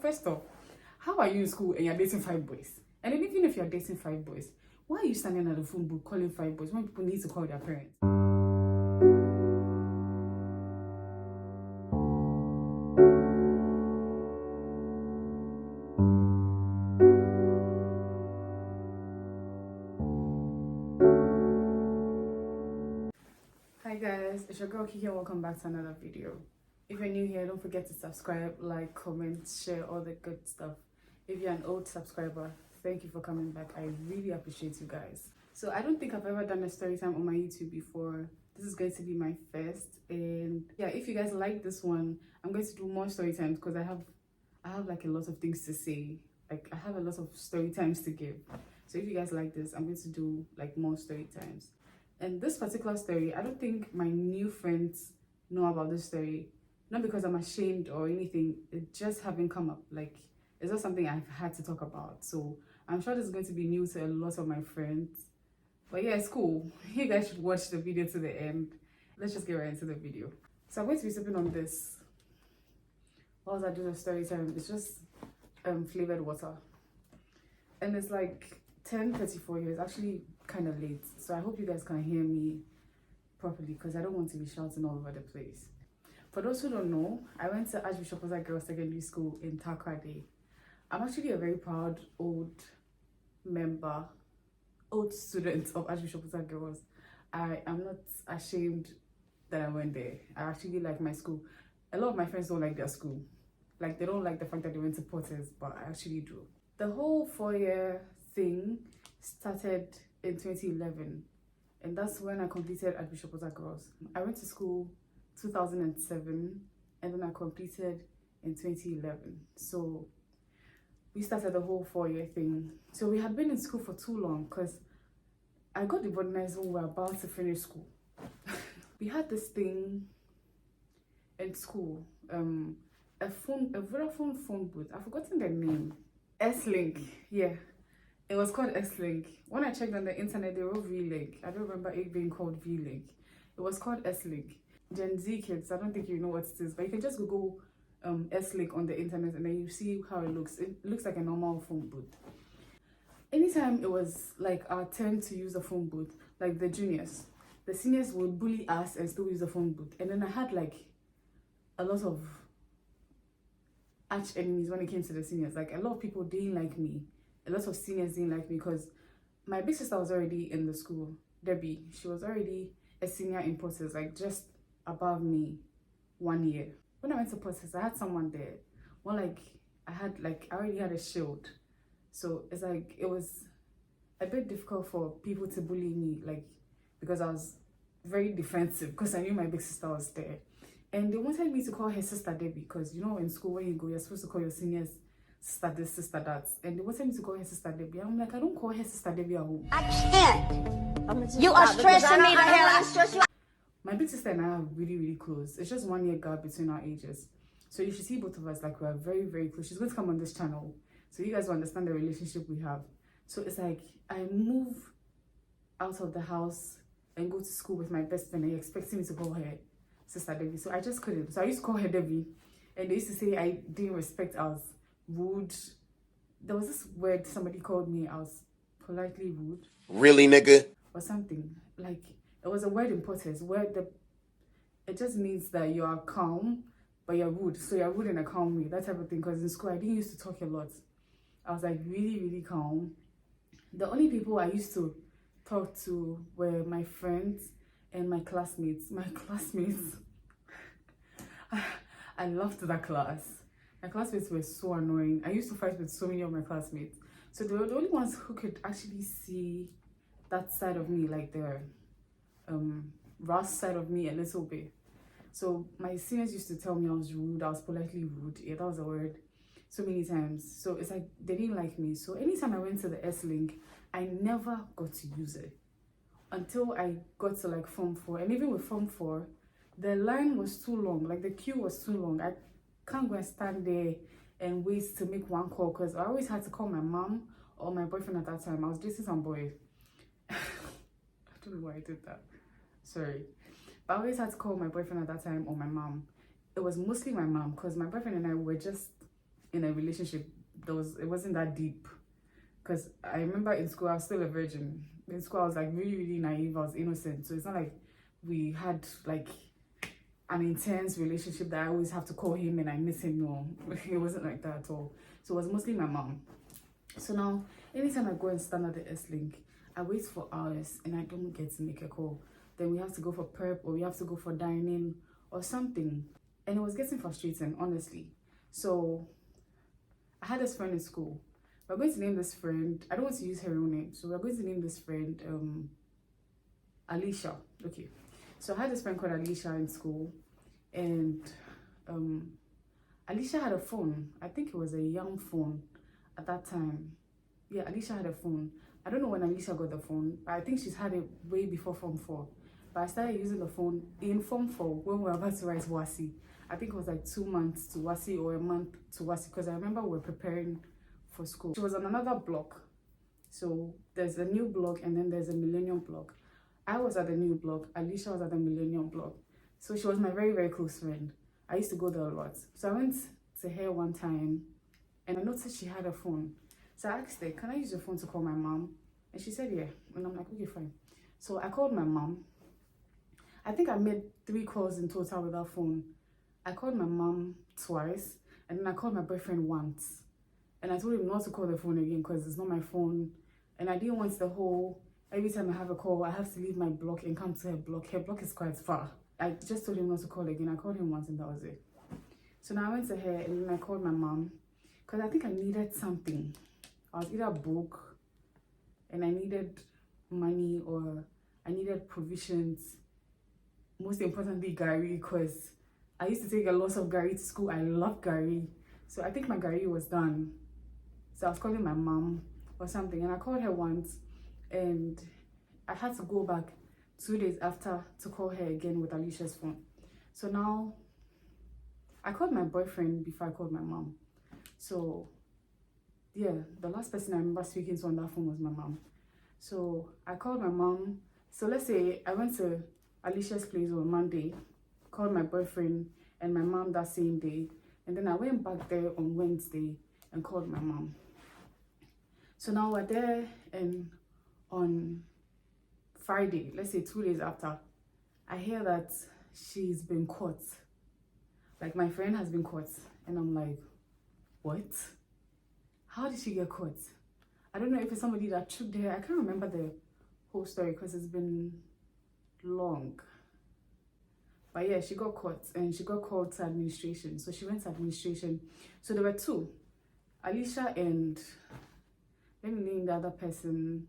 first off, how are you in school and you're dating 5 boys? And then even if you're dating 5 boys, why are you standing at the phone booth calling 5 boys when people need to call their parents? Hi guys, it's your girl Kiki and welcome back to another video. If you're new here, don't forget to subscribe, like, comment, share, all the good stuff. If you're an old subscriber, thank you for coming back. I really appreciate you guys. So I don't think I've ever done a story time on my YouTube before. This is going to be my first, and yeah, if you guys like this one, I'm going to do more story times because I have like a lot of things to say. Like I have a lot of story times to give. So if you guys like this, I'm going to do like more story times. And this particular story, I don't think my new friends know about this story. Not because I'm ashamed or anything, it just haven't come up. Like, it's not something I've had to talk about. So I'm sure this is going to be new to a lot of my friends. But yeah, it's cool. You guys should watch the video to the end. Let's just get right into the video. So I'm going to be sipping on this. What was I doing a story time? It's just flavored water. And it's like 10:34 here. It's actually kind of late. So I hope you guys can hear me properly because I don't want to be shouting all over the place. For those who don't know, I went to Archbishop Girls Secondary School in Takoradi. I'm actually a very proud old student of Archbishop Girls. I am not ashamed that I went there. I actually like my school. A lot of my friends don't like their school. Like they don't like the fact that they went to Potters, but I actually do. The whole 4-year thing started in 2011, and that's when I completed Archbishop Girls. I went to school 2007 and then I completed in 2011. So we started the whole 4-year thing. So we had been in school for too long because I got demonized when we were about to finish school. We had this thing in school, a Vodafone phone booth. I've forgotten the name. S-Link, yeah. It was called S-Link. When I checked on the internet, they wrote V-Link. I don't remember it being called V-Link. It was called S-Link. Gen Z kids, I don't think you know what it is, but you can just Google S-Link on the internet and then you see how it looks. It looks like a normal phone booth. Anytime it was like our turn to use a phone booth, like the seniors would bully us and still use a phone booth. And then I had like a lot of arch enemies when it came to the seniors. Like a lot of people didn't like me. A lot of seniors didn't like me because my big sister was already in the school. Debbie, she was already a senior in Potters, like just above me 1 year. When I went to Potters, I had someone there. Well, like I already had a shield. So it's like it was a bit difficult for people to bully me, like because I was very defensive because I knew my big sister was there. And they wanted me to call her sister Debbie because you know in school when you go, you're supposed to call your seniors sister this, sister that. And they wanted me to call her sister Debbie. I'm like, I don't call her sister Debbie at home. I can't. You are stressing me the hell out. I stress you out. My big sister and I are really, really close. It's just 1 year gap between our ages. So you should see both of us like we are very, very close. She's going to come on this channel so you guys will understand the relationship we have. So it's like I move out of the house and go to school with my best friend and you're expecting me to call her sister Debbie. So I just couldn't. So I used to call her Debbie and they used to say I didn't respect us. Rude. There was this word somebody called me. I was politely rude. Really, nigga? Or something. Like, it was a word in Potters where it just means that you are calm, but you're rude. So you're rude in a calm way, that type of thing. Because in school, I didn't used to talk a lot. I was like really, really calm. The only people I used to talk to were my friends and my classmates. My classmates, I loved that class. My classmates were so annoying. I used to fight with so many of my classmates. So they were the only ones who could actually see that side of me, like the Ross side of me a little bit. So my seniors used to tell me I was rude. I was politely rude. Yeah, that was a word. So many times. So it's like they didn't like me. So anytime I went to the S-Link, I never got to use it until I got to like Form 4. And even with Form 4, the line was too long. Like the queue was too long. I can't go and stand there and wait to make one call because I always had to call my mom or my boyfriend at that time. I was dating some boy. I don't know why I did that. Sorry. But I always had to call my boyfriend at that time or my mom. It was mostly my mom because my boyfriend and I were just in a relationship, it wasn't that deep. Because I remember in school, I was still a virgin. In school, I was like really, really naive. I was innocent. So it's not like we had like an intense relationship that I always have to call him and I miss him. No, it wasn't like that at all. So it was mostly my mom. So now, anytime I go and stand at the S-Link, I wait for hours and I don't get to make a call. Then we have to go for prep or we have to go for dining or something. And it was getting frustrating, honestly. So I had this friend in school. We're going to name this friend, I don't want to use her real name, so we're going to name this friend Alicia. Okay, so I had this friend called Alicia in school, and Alicia had a phone. I think it was a young phone at that time. Yeah, Alicia had a phone. I don't know when Alicia got the phone, but I think she's had it way before Form 4. But I started using the phone in Form 4 when we were about to write WASI. I think it was like 2 months to WASI or a month to WASI, because I remember we were preparing for school. She was on another block. So there's a new block and then there's a millennium block. I was at the new block, Alicia was at the millennium block. So she was my very, very close friend. I used to go there a lot. So I went to her one time and I noticed she had a phone. So I asked her, can I use your phone to call my mom? And she said, yeah. And I'm like, okay, fine. So I called my mom. I think I made 3 calls in total with that phone. I called my mom twice and then I called my boyfriend once. And I told him not to call the phone again because it's not my phone. And I didn't want the whole, every time I have a call, I have to leave my block and come to her block. Her block is quite far. I just told him not to call again. I called him once and that was it. So now I went to her and then I called my mom because I think I needed something. I was either broke and I needed money or I needed provisions. Most importantly, Gary, because I used to take a lot of Gary to school. I love Gary. So I think my Gary was done. So I was calling my mom or something, and I called her once and I had to go back 2 days after to call her again with Alicia's phone. So now I called my boyfriend before I called my mom. So yeah, the last person I remember speaking to on that phone was my mom. So I called my mom. So let's say I went to Alicia's place on Monday, called my boyfriend and my mom that same day, and then I went back there on Wednesday and called my mom. So now we're there, and on Friday, let's say 2 days after, I hear that she's been caught. Like my friend has been caught. And I'm like, what? How did she get caught? I don't know if it's somebody that tricked her. I can't remember the whole story because it's been long. But yeah, she got caught and she got called to administration. So she went to administration. So there were 2, Alicia and, let me name the other person.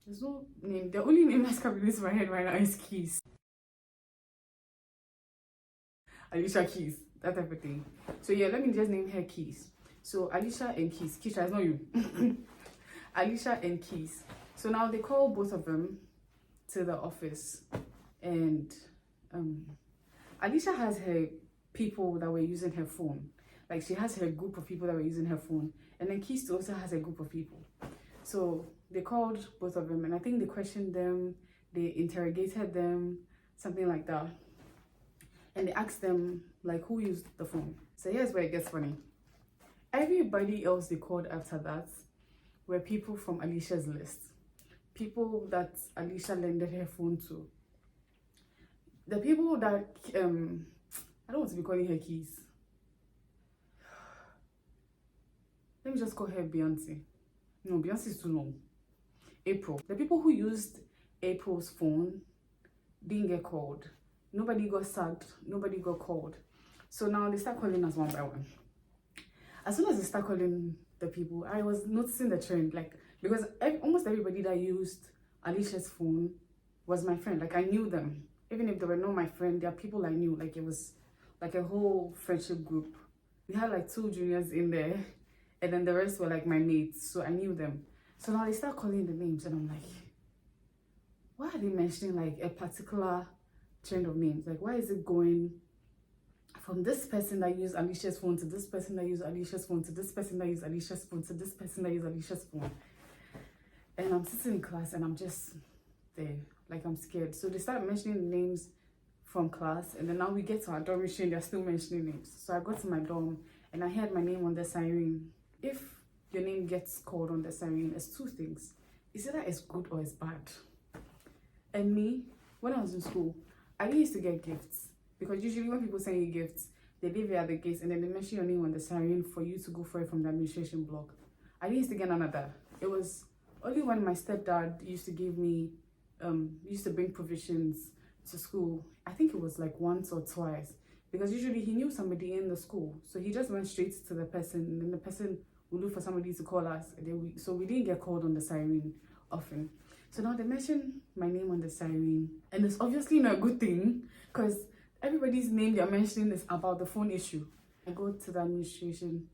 There's no name. The only name that's coming into my head right now is Keys. Alicia Keys, that type of thing. So yeah, let me just name her Keys. So Alicia and Keys. Keisha, it's not you. Alicia and Keys. So now they call both of them to the office, and Alicia has her people that were using her phone. Like she has her group of people that were using her phone, and then Keys also has a group of people. So they called both of them, and I think they questioned them, they interrogated them, something like that, and they asked them like who used the phone. So here's where it gets funny. Everybody else they called after that were people from Alicia's list, people that Alicia lended her phone to. The people that I don't want to be calling her Keys. Let me just call her Beyonce. No, Beyonce is too long. April. The people who used April's phone didn't get called. Nobody got sacked. Nobody got called. So now they start calling us one by one. As soon as they start calling the people, I was noticing the trend. Like, because almost everybody that used Alicia's phone was my friend. Like, I knew them. Even if they were not my friend, they are people I knew. Like, it was like a whole friendship group. We had like 2 juniors in there, and then the rest were like my mates, so I knew them. So now they start calling the names, and I'm like, why are they mentioning like a particular trend of names? Like, why is it going from this person that used Alicia's phone to this person that used Alicia's phone to this person that used Alicia's phone to this person that used Alicia's phone? And I'm sitting in class and I'm just there, like I'm scared. So they start mentioning the names from class, and then now we get to our dormitory and they're still mentioning names. So I got to my dorm and I heard my name on the siren. If your name gets called on the siren, it's two things. It's either it's good or it's bad. And me, when I was in school, I didn't used to get gifts, because usually when people send you gifts, they leave it at the gates and then they mention your name on the siren for you to go for it from the administration block. I didn't used to get none of that. It was only when my stepdad used to give me, used to bring provisions to school. I think it was like once or twice, because usually he knew somebody in the school, so he just went straight to the person, and then the person would look for somebody to call us. And then so we didn't get called on the siren often. So now they mention my name on the siren, and it's obviously not a good thing, because everybody's name they're mentioning is about the phone issue. I go to the administration,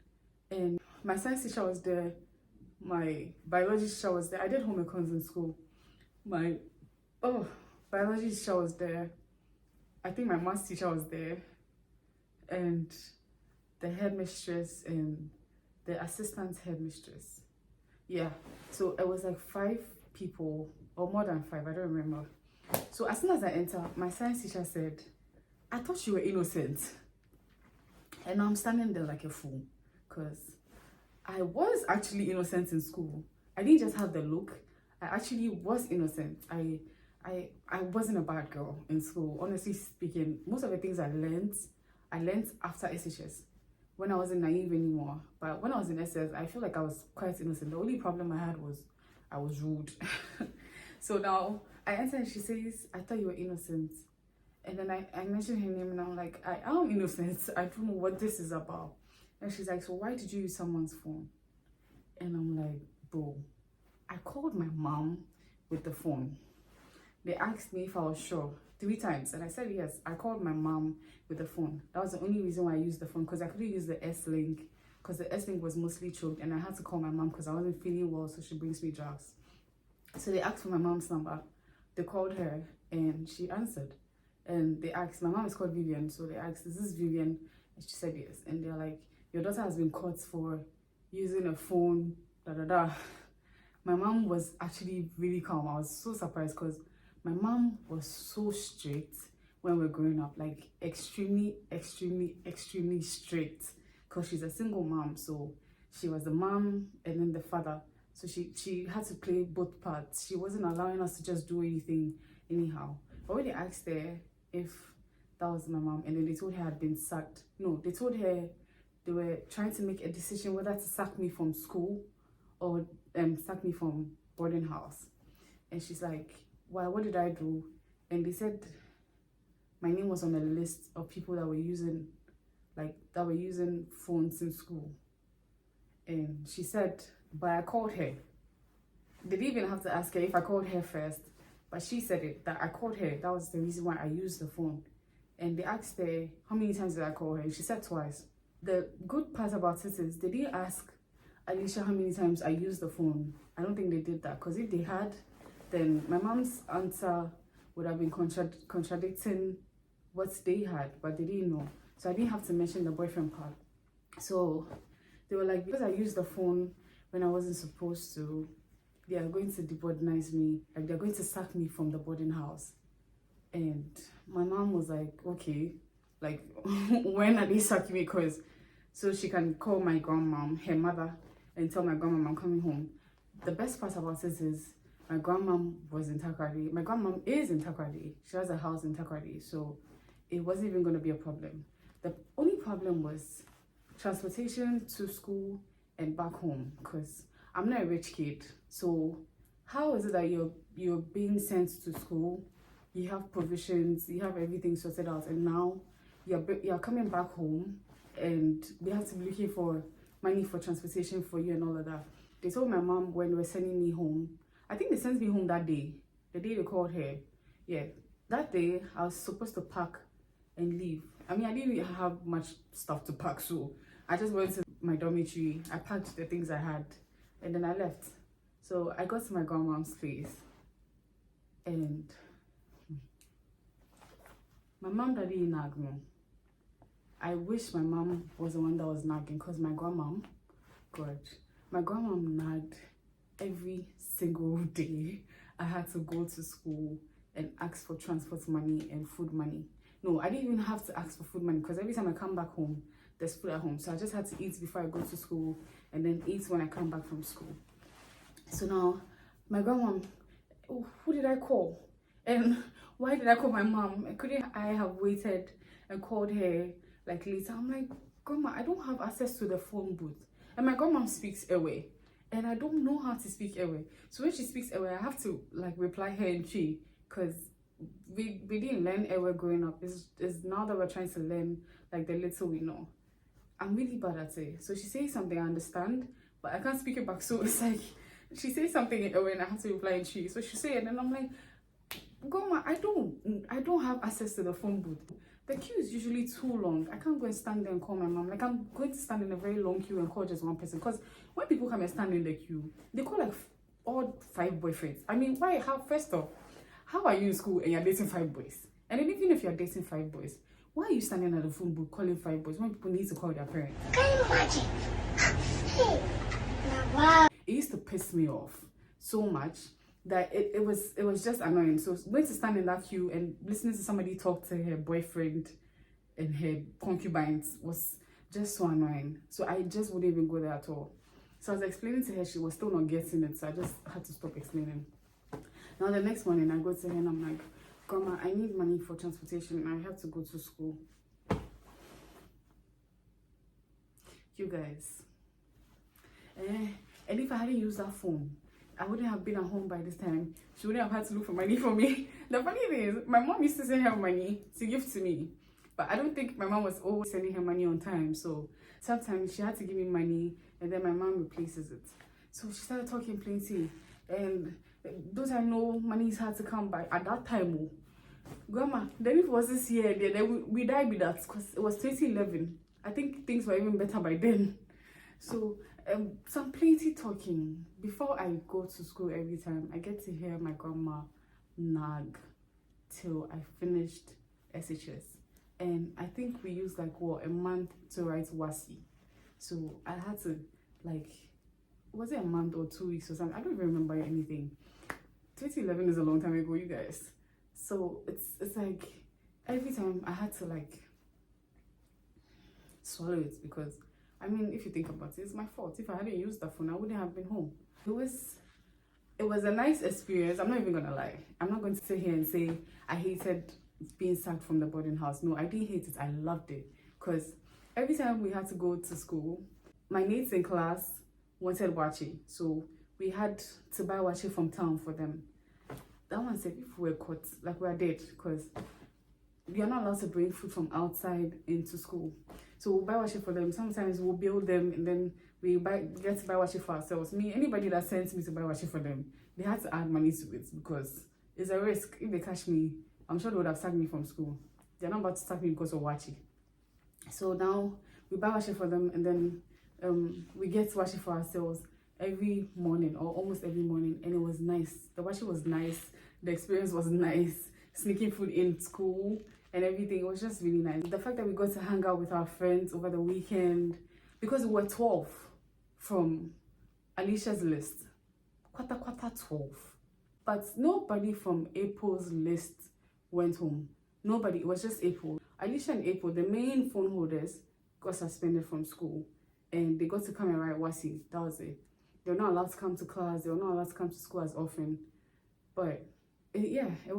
and my science teacher was there, my biology teacher was there. I did home econs in school. My biology teacher was there. I think my maths teacher was there, and the headmistress and the assistant headmistress. Yeah, so it was like 5 people, or more than 5, I don't remember. So as soon as I enter, my science teacher said, "I thought you were innocent." And I'm standing there like a fool, because I was actually innocent in school. I didn't just have the look, I actually was innocent. I wasn't a bad girl in school. Honestly speaking, most of the things I learned after SHS, when I wasn't naive anymore. But when I was in SS, I feel like I was quite innocent. The only problem I had was I was rude. So now I enter and she says, "I thought you were innocent." And then I mentioned her name and I'm like, "I am innocent. I don't know what this is about." And she's like, "So why did you use someone's phone?" And I'm like, "Bro, I called my mom with the phone. They asked me if I was sure 3 times, and I said yes. I called my mom with the phone. That was the only reason why I used the phone, because I couldn't use the S-Link, because the S-Link was mostly choked, and I had to call my mom because I wasn't feeling well, so she brings me drugs. So they asked for my mom's number. They called her, and she answered. And they asked, my mom is called Vivian, so they asked, "Is this Vivian?" And she said yes. And they're like, "Your daughter has been caught for using a phone, da da da." My mom was actually really calm. I was so surprised, because my mom was so strict when we were growing up, like extremely strict, because she's a single mom. So she was the mom and then the father. So she had to play both parts. She wasn't allowing us to just do anything anyhow. But when they asked her if that was my mom, and then they told her I'd been sacked. No, they told her they were trying to make a decision whether to sack me from school or sack me from boarding house. And she's like, "Why? What did I do?" And they said my name was on a list of people that were using phones in school. And she said, "But I called her." They didn't even have to ask her if I called her first, but she said it, that I called her. That was the reason why I used the phone. And they asked her, how many times did I call her? And she said twice. The good part about it is they didn't ask Alicia how many times I used the phone. I don't think they did that, because if they had, then my mom's answer would have been contradicting what they had, but they didn't know. So I didn't have to mention the boyfriend part. So they were like, because I used the phone when I wasn't supposed to, they are going to deboardinize me, like they're going to sack me from the boarding house. And my mom was like, "Okay, like when are they sacking me?" Because so she can call my grandmom, her mother, and tell my grandmom I'm coming home. The best part about this is my grandmom was in Takoradi. My grandmom is in Takoradi. She has a house in Takoradi, so it wasn't even going to be a problem. The only problem was transportation to school and back home, because I'm not a rich kid. So how is it that you're being sent to school, you have provisions, you have everything sorted out, and now you're coming back home and they have to be looking for money for transportation for you and all of that? They told my mom when they were sending me home, I think they sent me home that day, the day they called her. Yeah, that day I was supposed to pack and leave. I mean, I didn't really have much stuff to pack, so I just went to my dormitory, I packed the things I had, and then I left. So I got to my grandmom's place, and my mom didn't nag me. I wish my mom was the one that was nagging, because my grandmom, God, my grandmom nagged every single day. I had to go to school and ask for transport money and food money. No, I didn't even have to ask for food money because every time I come back home, there's food at home. So I just had to eat before I go to school and then eat when I come back from school. So now, my grandma, who did I call? And why did I call my mom? Couldn't I have waited and called her like later? I'm like, Grandma, I don't have access to the phone booth. And my grandma speaks Ewe. And I don't know how to speak Ewe. So when she speaks Ewe, I have to like reply her in Chi. Because we didn't learn Ewe growing up. It's now that we're trying to learn like the little we know. I'm really bad at it. So she says something I understand, but I can't speak it back. So it's like, she says something in Ewe and I have to reply in Chi. So she say it and I'm like, Grandma, I don't have access to the phone booth. The queue is usually too long. I can't go and stand there and call my mom. Like, I'm going to stand in a very long queue and call just one person. Because when people come and stand in the queue, they call like all 5 boyfriends. I mean, why? First off, how are you in school and you're dating 5 boys? And then even if you're dating 5 boys, why are you standing at the phone booth calling 5 boys when people need to call their parents? Can you imagine? Hey. Wow. It used to piss me off so much that it was just annoying. So going to stand in that queue and listening to somebody talk to her boyfriend and her concubines was just so annoying. So I just wouldn't even go there at all. So I was explaining to her, she was still not getting it, so I just had to stop explaining. Now the next morning I go to her and I'm like, Grandma, I need money for transportation and I have to go to school. You guys, and if I hadn't used that phone, I wouldn't have been at home by this time. She wouldn't have had to look for money for me. The funny thing is, my mom used to send her money to give to me. But I don't think my mom was always sending her money on time. So sometimes she had to give me money and then my mom replaces it. So she started talking plenty. And those I know money is hard to come by at that time. Grandma, then if it was this year, then we died with that because it was 2011. I think things were even better by then. So some plenty talking. Before I go to school every time, I get to hear my grandma nag till I finished SHS. And I think we used like a month to write WASI. So I had to like, was it a month or 2 weeks or something? I don't even remember anything. 2011 is a long time ago, you guys. So it's like every time I had to like swallow it because I mean, if you think about it, it's my fault. If I hadn't used that phone, I wouldn't have been home. It was a nice experience. I'm not even gonna lie. I'm not going to sit here and say I hated being sacked from the boarding house. No, I didn't hate it. I loved it. Because every time we had to go to school, my mates in class wanted wachi. So we had to buy wachi from town for them. That one said if we were caught, like we are dead, because we are not allowed to bring food from outside into school. So we'll buy washi for them. Sometimes we'll build them and then we get to buy washi for ourselves. Anybody that sends me to buy washi for them, they had to add money to it because it's a risk. If they catch me, I'm sure they would have sacked me from school. They're not about to sack me because of washi. So now we buy washi for them and then we get washi for ourselves every morning or almost every morning, and it was nice. The washi was nice. The experience was nice. Sneaking food in school and everything, it was just really nice. The fact that we got to hang out with our friends over the weekend, because we were 12 from Alicia's list, quarter 12, but nobody from April's list went home. Nobody. It was just April. Alicia and April, the main phone holders, got suspended from school and they got to come and write WASI. That was it. They were not allowed to come to class. They were not allowed to come to school as often. But it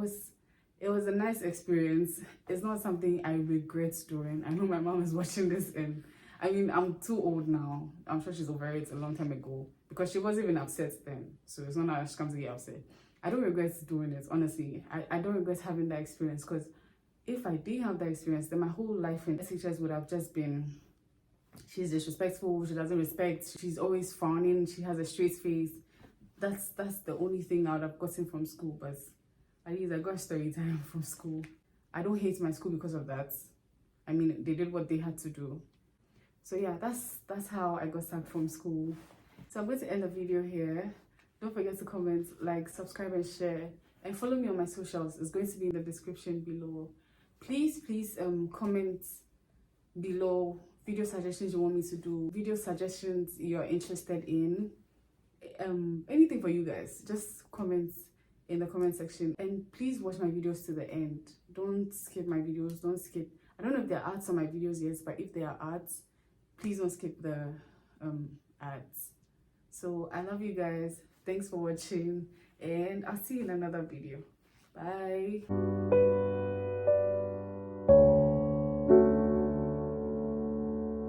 was a nice experience. It's not something I regret doing. I know my mom is watching this and I mean, I'm too old now. I'm sure she's over it a long time ago because she wasn't even upset then. So it's not that she comes to get upset. I don't regret doing it, honestly. I don't regret having that experience because if I didn't have that experience, then my whole life in SHS would have just been, she's disrespectful, she doesn't respect, she's always frowning, she has a straight face. That's the only thing I would have gotten from school, but at least I got story time from school. I don't hate my school because of that. I mean, they did what they had to do. So yeah, that's how I got sacked from school. So I'm going to end the video here. Don't forget to comment, like, subscribe and share. And follow me on my socials. It's going to be in the description below. Please comment below video suggestions you want me to do, video suggestions you're interested in. Anything for you guys. Just comment in the comment section, and please watch my videos to the end. Don't skip my videos. Don't skip. I don't know if there are ads on my videos yet, but if there are ads, please don't skip the ads. So I love you guys. Thanks for watching, and I'll see you in another video. Bye.